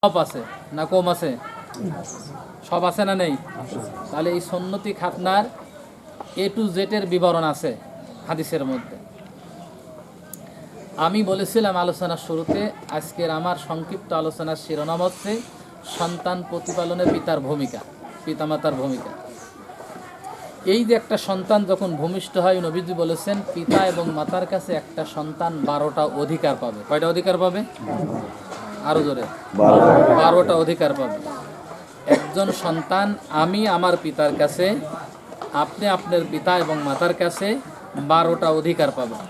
সব আছে না কম আছে? সব আছে না নেই? তাহলে এই সুন্নতি খাতনার A to Z এর বিবরণ আছে হাদিসের মধ্যে। আমি বলেছিলাম আলোচনার শুরুতে, আজকের আমার সংক্ষিপ্ত আলোচনার শিরোনাম হচ্ছে সন্তান প্রতিপালনে পিতার ভূমিকা, পিতামাতার ভূমিকা। এই যে একটা সন্তান যখন ভূমিষ্ঠ হয়, নবীজি বলেছেন পিতা এবং মাতার কাছে একটা সন্তান 12টা অধিকার পাবে। কয়টা অধিকার পাবে? আরো জোরে। 12টা অধিকার পাবে। একজন সন্তান আমি আমার পিতার কাছে, আপনি আপনার পিতা এবং মাতার কাছে 12টা অধিকার পাবেন।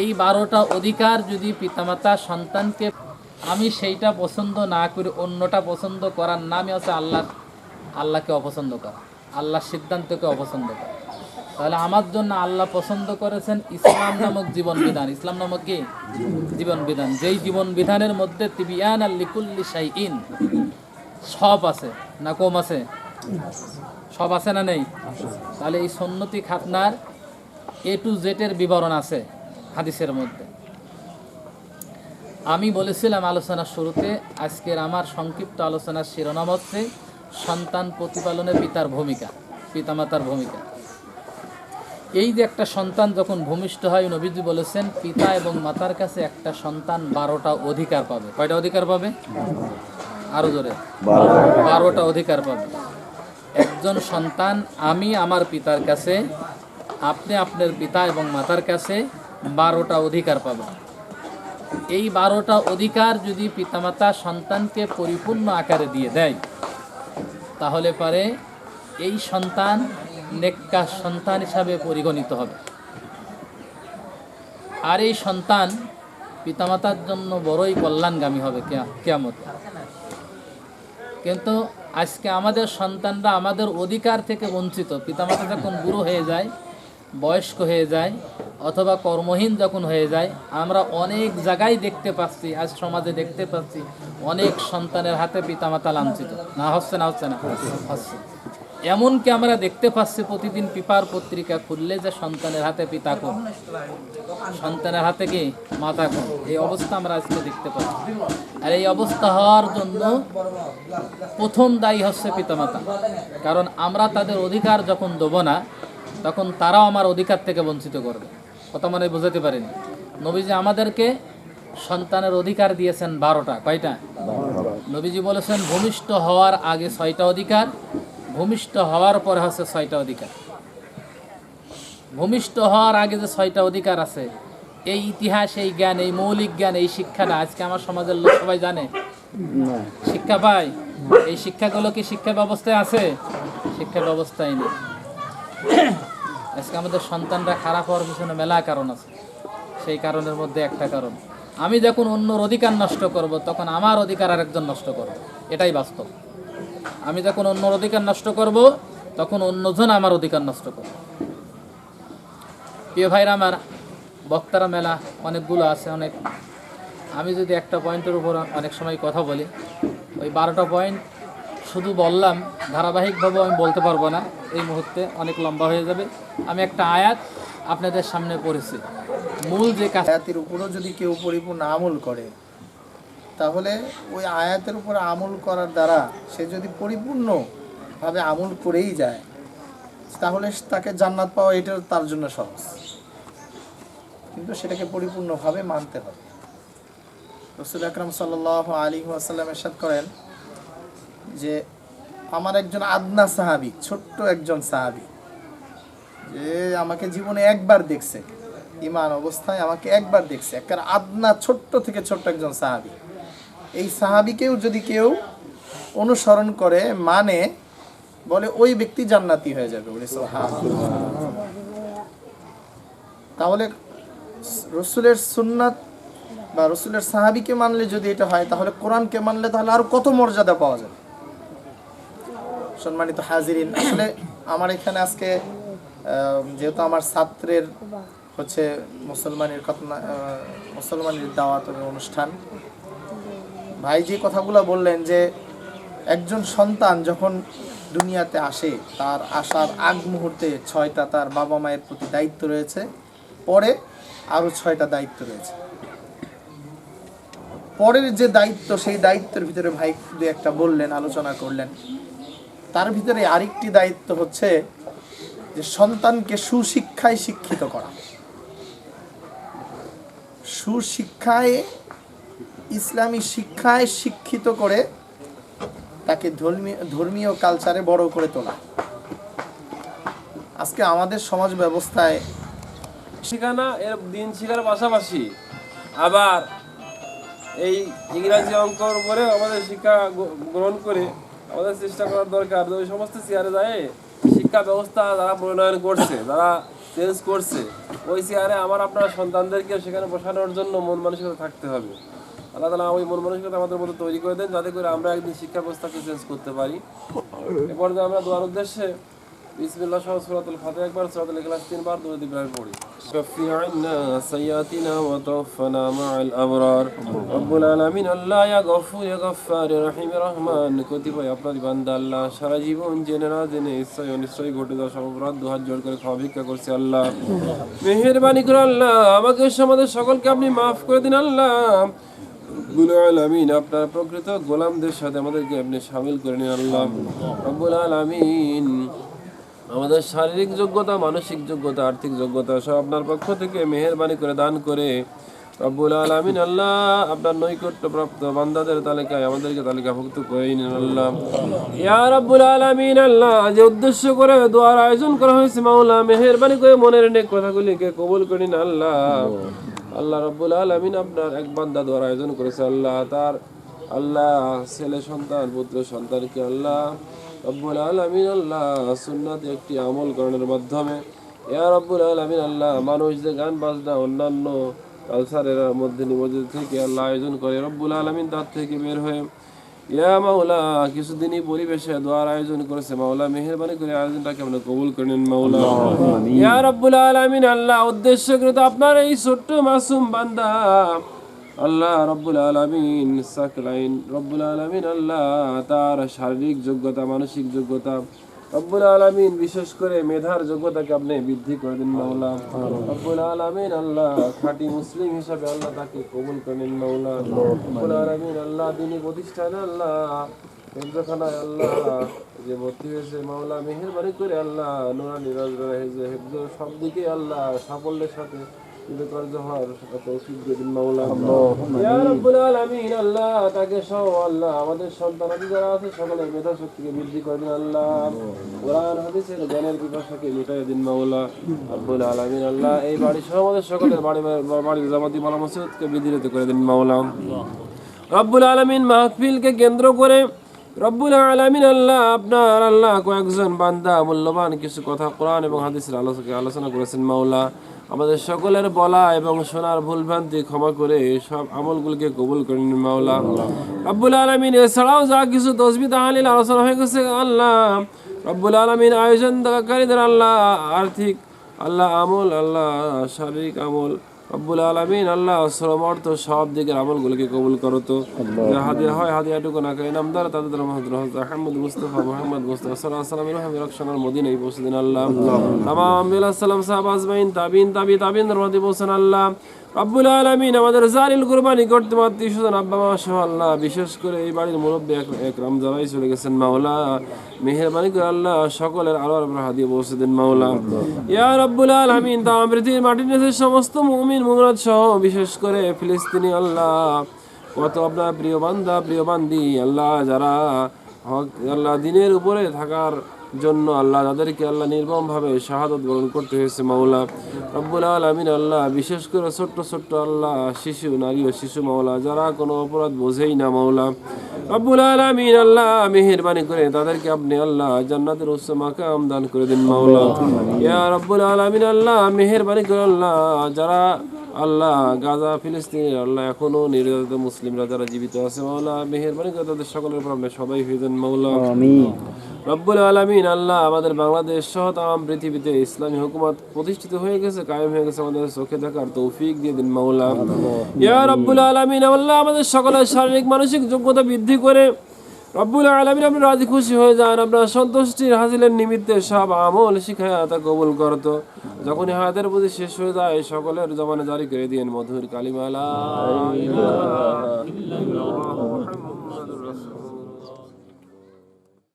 এই 12টা অধিকার যদি পিতামাতা সন্তানকে, আমি সেইটা পছন্দ না করে অন্যটা পছন্দ করার নামই হচ্ছে আল্লাহকে অপছন্দ করা, আল্লাহর সিদ্ধান্তকে অপছন্দ করা। তাহলে আমার জন্য আল্লাহ পছন্দ করেছেন ইসলাম নামক জীবন বিধান। ইসলাম নামক কি জীবন বিধান? যেই জীবন বিধানের মধ্যে তিবিয়ানাল লিকুল্লি শাইইন, সব আছে না কম আছে? সব আছে না নেই? তাহলে এই সুন্নতি খাতনার A to Z এর বিবরণ আছে হাদিসের মধ্যে। আমি বলেছিলাম আলোচনার শুরুতে, আজকের আমার সংক্ষিপ্ত আলোচনার শিরোনাম হচ্ছে সন্তান প্রতিপালনে পিতার ভূমিকা, পিতামাতার ভূমিকা। এই যে একটা সন্তান যখন ভূমিষ্ঠ হয়, নবীজি বলেছেন পিতা এবং মাতার কাছে একটা সন্তান 12টা অধিকার পাবে। কয়টা অধিকার পাবে? আরো জোরে। 12টা অধিকার পাবে। একজন সন্তান আমি আমার পিতার কাছে, আপনি আপনার পিতা এবং মাতার কাছে 12টা অধিকার পাবে। এই 12টা অধিকার যদি পিতামাতা সন্তানকে পরিপূর্ণ আকারে দিয়ে দেয়, তাহলে পরে এই সন্তান নেককার সন্তান হিসাবে পরিগণিত হবে। আর এই সন্তান পিতামাতার জন্য বড়ই কল্যাণগামী হবে কিয়ামতে। কিন্তু আজকে আমাদের সন্তানরা আমাদের অধিকার থেকে বঞ্চিত। পিতামাতা যখন বুড়ো হয়ে যায়, বয়স্ক হয়ে যায়, অথবা কর্মহীন যখন হয়ে যায়, আমরা অনেক জায়গায় দেখতে পাচ্ছি, আজ সমাজে দেখতে পাচ্ছি অনেক সন্তানের হাতে পিতামাতা লাঞ্ছিত। না হচ্ছে না? হচ্ছে না? হচ্ছে। এমনকি আমরা দেখতে পাচ্ছি প্রতিদিন পেপার পত্রিকা খুললে যে সন্তানের হাতে পিতা কোন, সন্তানের হাতে কি মাতা কোন। এই অবস্থা আমরা আজকে দেখতে পাচ্ছি। আর এই অবস্থা হওয়ার জন্য প্রথম দায়ী হচ্ছে পিতামাতা। কারণ আমরা তাদের অধিকার যখন দেবো না, তখন তারাও আমার অধিকার থেকে বঞ্চিত করবে। কথা মানে বুঝাতে পারিনি? নবীজি আমাদেরকে সন্তানের অধিকার দিয়েছেন 12টা। কয়টা? নবীজি বলেছেন ভূমিষ্ঠ হওয়ার আগে 6টা অধিকার, ভূমিষ্ঠ হওয়ার পরে হচ্ছে 6টা অধিকার। ভূমিষ্ঠ হওয়ার আগে যে 6টা অধিকার আছে, এই ইতিহাস, এই জ্ঞান, এই মৌলিক জ্ঞান, এই শিক্ষাটা আজকে আমার সমাজের লোক সবাই জানে? শিক্ষা পায়? এই শিক্ষাগুলো কি শিক্ষা ব্যবস্থায় আছে? শিক্ষা ব্যবস্থায় নেই। আজকে আমাদের সন্তানরা খারাপ হওয়ার পিছনে মেলা কারণ আছে। সেই কারণের মধ্যে একটা কারণ, আমি যখন অন্যর অধিকার নষ্ট করব, তখন আমার অধিকার আরেকজন নষ্ট করবে। এটাই বাস্তব। আমি যখন অন্যর অধিকার নষ্ট করব, তখন অন্যজন আমার অধিকার নষ্ট করবে। প্রিয় ভাইরা আমার, বক্তারা মেলা অনেকগুলো আছে, অনেক। আমি যদি একটা পয়েন্টের উপর অনেক সময় কথা বলি, ওই 12টা পয়েন্ট শুধু বললাম, ধারাবাহিকভাবে আমি বলতে পারবো না, এই মুহূর্তে অনেক লম্বা হয়ে যাবে। আমি একটা আয়াত আপনাদের সামনে পড়েছি। মূল যে আয়াতের উপরও যদি কেউ পরিপূর্ণ আমল করে, তাহলে ওই আয়াতের উপর আমল করার দ্বারা সে যদি পরিপূর্ণভাবে আমল করেই যায়, তাহলে তাকে জান্নাত পাওয়া এটা তার জন্য সহজ। কিন্তু সেটাকে পরিপূর্ণভাবে মানতে হবে। রাসূল আকরাম সাল্লাল্লাহু আলাইহি ওয়াসাল্লাম ইরশাদ করেন যে আমার একজন আদনা সাহাবী, ছোট্ট একজন সাহাবী, যে আমাকে জীবনে একবার দেখছে, ঈমান অবস্থায় আমাকে একবার দেখছে, একটা আদনা ছোট্ট থেকে ছোট্ট একজন সাহাবী। এই সাহাবীকেও যদি কেউ অনুসরণ করে, মানে, বলে ওই ব্যক্তি জান্নাতি হয়ে যাবে। বলে সুবহানাল্লাহ। তাহলে রাসূলের সুন্নাত বা রাসূলের সাহাবীকে মানলে যদি এটা হয়, তাহলে কোরআনকে মানলে তাহলে আরো কত মর্যাদা পাওয়া যাবে। সম্মানিত হাজিরিন, আসলে আমার এখানে আজকে যেহেতু আমার ছাত্রের হচ্ছে মুসলমানের দাওয়াত অনুষ্ঠান, ভাই যে কথাগুলো বললেন যে একজন সন্তান যখন দুনিয়াতে আসে, তার আসার আগ মুহূর্তে 6টা তার বাবা মায়ের প্রতি দায়িত্ব রয়েছে, পরে আরও 6টা দায়িত্ব রয়েছে। পরের যে দায়িত্ব, সেই দায়িত্বের ভিতরে ভাই দু একটা বললেন, আলোচনা করলেন। তার ভিতরে আরেকটি দায়িত্ব হচ্ছে যে সন্তানকে সুশিক্ষায় শিক্ষিত করা। সুশিক্ষায়, ইসলামী শিক্ষায় শিক্ষিত করে তাকে ধর্মীয় কালচারে বড় করে তোলা। আজকে আমাদের সমাজ ব্যবস্থায় শিখানা এর দিন শিখার পাশাপাশি আবার এই ইংরাজি অঙ্কর উপরে আমাদের শিক্ষা গ্রহণ করে আমাদের চেষ্টা করার দরকার যে ওই সমস্ত চেয়ারে যায় শিক্ষা ব্যবস্থা যারা প্রণয়ন করছে, যারা চেঞ্জ করছে, ওই চেয়ারে আমার আপনার সন্তানদেরকে সেখানে বসানোর জন্য মন মানসিকতা থাকতে হবে। আল্লাহ তাআলা ওই মন মানসিকতা আমাদের মধ্যে তৈরি করে দেন, যাতে করে আমরা একদিন শিক্ষা ব্যবস্থাকে চেঞ্জ করতে পারি। এরপর যে আমরা দোয়ার উদ্দেশ্যে বিসমিল্লাহ সহ সূরাতুল ফাতিহা একবার, সূরাতুল ইখলাস 3 বার, দুরূদ ইব্রাহিম পড়ি। কাফি আন্না সাইয়াতিনা ওয়া তাওফানা মাআল আবরার। রব্বুল আলামিন আল্লাহ ইয়া গফুর ইয়া গফফার ইয়া রহিম ইয়া রহমান। কতিপয় আপনার বান্দা আল্লাহ সারা জীবন জেনে না জেনে ইচ্ছায় অনিশ্চয়ই ঘটে যাওয়া সব অপরাধ দুহাত জোড় করে ক্ষমা ভিক্ষা করছে আল্লাহ। মেহেরবানি করে আল্লাহ আমাকে আমাদের সকলকে আপনি মাফ করে দিন আল্লাহ। রব্বুল আলামিন আপনার প্রকৃত গোলামদের সাথে আমাদেরকে আপনি শামিল করে নিন আল্লাহ। রব্বুল আলামিন আমাদের শারীরিক যোগ্যতা, মানসিক যোগ্যতা, আর্থিক যোগ্যতা সব আপনার পক্ষ থেকে মেহেরবানি করে দান করে রব্বুল আলামিন আল্লাহ আপনার নৈকট্যপ্রাপ্ত বান্দাদের তালিকায় আমাদেরকে তালিকাভুক্ত করে নিন আল্লাহ। ইয়া রব্বুল আলামিন আল্লাহ যে উদ্দেশ্য করে দোয়ার আয়োজন করা হয়েছে মাওলা, মেহেরবানি করে মনের নেক কথাগুলিকে কবুল করে নিন আল্লাহ। আল্লাহ রব্বুল আলামিন আপনার এক বান্দা দোয়ার আয়োজন করেছে আল্লাহ, তার আল্লাহ ছেলে সন্তান, পুত্র সন্তানকে আল্লাহ রব্বুল আলামিন আল্লাহ সুন্নাতে একটি আমল করানোর মাধ্যমে ইয়া রব্বুল আলামিন আল্লাহ মানুষ যে গান বাজনা অন্যান্য কালচারের মধ্যে নিমজ্জিত থেকে আল্লাহ আয়োজন করে রব্বুল আলামিন তার থেকে বের হয়ে ইয়া মাওলা কিছুদিনই পরিবেশে দোয়ার আয়োজন করেছে মাওলা, মেহেরবানি করে আয়োজনটাকে আপনি কবুল করে নিন মাওলা। ইয়া রব্বুল আলামিন আল্লাহ উদ্দেশ্যকৃত আপনার এই ছোট্ট মাসুম বান্দা আল্লাহ রব্বুল আলামিন সাকলাইন রব্বুল আলামিন আল্লাহ তার শারীরিক যোগ্যতা, মানসিক যোগ্যতা রব্বুল আলামিন বিশেষ করে মেধার যোগ্যতাকে আপনি বৃদ্ধি করে দিন মাওলা। রব্বুল আলামিন আল্লাহ খাঁটি মুসলিম হিসাবে আল্লাহ তাকে কবুল করে নিন মাওলা। রব্বুল আলামিন আল্লাহ দিনী প্রতিষ্ঠানে আল্লাহ হেফজখানায় আল্লাহ যে ভর্তি হয়েছে মাওলা, মেহেরবানি করে আল্লাহ নুরানি রাজরা হেফজ সব দিকে আল্লাহ সাফল্যের সাথে তাকে সহ আল্লাহ আমাদের সন্তানাদি যারা আছে সকলের মেধা শক্তিকে বৃদ্ধি করে দিন আল্লাহ। কোরআন হাদিসের জ্ঞানের পিপাসাকে মিটাই দিন মাওলা। রব্বুল আলামিন আল্লাহ এই বাড়ি সহ আমাদের সকলের বাড়ির জামাতি মালা মসজিদকে বৃদ্ধিতে করে দিন মাওলা। রব্বুল আলামিন মাহফিলকে কেন্দ্র করে রব্বুল আলামিন আল্লাহ আপনার আল্লাহ কয়েকজন বান্দা মূল্যবান কিছু কথা কোরআন এবং হাদিসের আলোচনা করেছেন মাওলা। আমাদের সকলের বলা এবং শোনার ভুলভ্রান্তি ক্ষমা করে সব আমলগুলোকে কবুল করে নিন মাওলা। রব্বুল আলামিন এছাড়াও যা কিছু তসবিহ তাহলিল আলোচনা হয়ে গেছে আল্লাহ রব্বুল আলামিন আয়োজনকারীদের আল্লাহ আর্থিক আল্লাহ আমল, আল্লাহ শারীরিক আমল রব্বুল আলামিন আল্লাহ শ্রম অর্থ সব দিকের আমলগুলোকে কবুল করো। তো হাদিয়া হয় হাদিয়াটুকু না করে নামদার তাদের আহমদ মুস্তাফা মোহাম্মদ মুস্তাফা সাল্লাল্লাহু আলাইহি ওয়াসাল্লাম রক্ষণার মদিনায় পৌঁছে দিন আল্লাহ। তামাম আম্বিয়া সাল্লাম সাহাবা আজমাইন তাবিন রহমতে পৌঁছান আল্লাহ। রব্বুল আলামিন আমাদের জারিল কুরবানি করতে আত্মীয় স্বজন আব্বা মা সহ আল্লাহ বিশেষ করে এই বাড়ির মুরব্বী একরাম যারাই চলে গেছেন মাওলা, মেহেরবানি করে আল্লাহ সকলের আলোর হাদিয়া পৌঁছে দিন মাওলা। ইয়া রব্বুল আলামিন তামাম পৃথিবীর মাটির নিচে সমস্ত মুমিন মুমিনাত সহ বিশেষ করে ফিলিস্তিনি আল্লাহ কত আপনার প্রিয় বান্দা প্রিয় বান্দি আল্লাহ যারা আল্লাহ দিনের উপরে থাকার জন্য আল্লাহ যাদেরকে আল্লাহ নির্মমভাবে শাহাদত বরণ করতে হয়েছে মাওলা। রব্বুল আলামিন আল্লাহ বিশেষ করে ছোট্ট ছোট্ট আল্লাহ শিশু, নারী ও শিশু মাওলা যারা কোনো অপরাধ বোঝেই না মাওলা। রব্বুল আলামিন আল্লাহ মেহেরবানি করে তাদেরকে আপনি আল্লাহ জান্নাতের উচ্চ মাকাম দান করে দিন মাওলা। ইয়া রব্বুল আলামিন আল্লাহ মেহেরবানি করে আল্লাহ যারা আল্লাহ গাজা ফিলিস্তিনের আল্লাহ এখনো নির্যাতিত মুসলিমরা যারা জীবিত আছে মাওলা, মেহেরবানি করে তাদের সকলের উপর আপনি সবাই হয়ে যান মাওলা। আমিন। রব্বুল আলামিন আল্লাহ আমাদের বাংলাদেশ সহ তাম পৃথিবীতে ইসলামী হুকুমত প্রতিষ্ঠিত হয়ে গেছে, কায়েম হয়ে গেছে, আমাদের চোখে দেখার তৌফিক দিয়ে দিন মাওলা। ইয়া রব্বুল আলামিন আল্লাহ আমাদের সকলের শারীরিক মানসিক যোগ্যতা বৃদ্ধি করে রব্বুল আলামিন আপনি রাজি খুশি হয়ে যান, আপনার সন্তুষ্টির হাসিলের নিমিত্তে সব আমল শিখায় তা কবুল করতো। যখনই হায়াতের বুঝি শেষ হয়ে যায় সকলের জবানে জারি করে দিয়েন মধুর কালিমা লা ইলাহা ইল্লাল্লাহ মুহাম্মাদুর